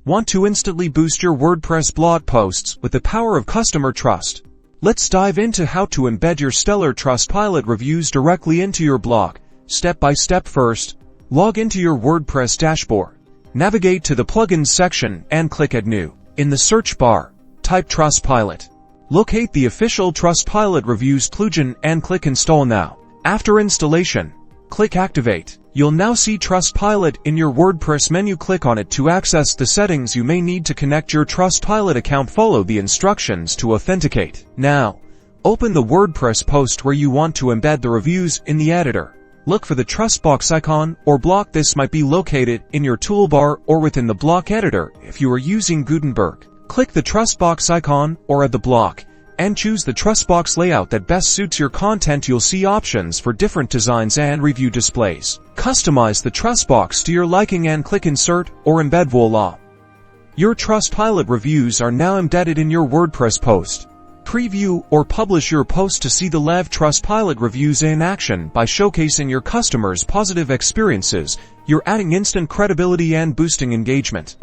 Want to instantly boost your WordPress blog posts with the power of customer trust? Let's dive into how to embed your stellar Trustpilot reviews directly into your blog. Step by step. First, log into your WordPress dashboard. Navigate to the Plugins section and click Add New. In the search bar, type Trustpilot. Locate the official Trustpilot reviews plugin and click Install Now. After installation, click Activate. You'll now see Trustpilot in your WordPress menu. Click on it to access the settings you may need to connect your Trustpilot account. Follow the instructions to authenticate. Now, open the WordPress post where you want to embed the reviews in the editor. Look for the Trustbox icon or block. This might be located in your toolbar or within the block editor if you are using Gutenberg. Click the Trustbox icon or add the block and choose the Trustbox layout that best suits your content. You'll see options for different designs and review displays. Customize the Trustbox to your liking and click Insert or Embed. Voila! Your Trustpilot reviews are now embedded in your WordPress post. Preview or publish your post to see the live Trustpilot reviews in action. By showcasing your customers' positive experiences, you're adding instant credibility and boosting engagement.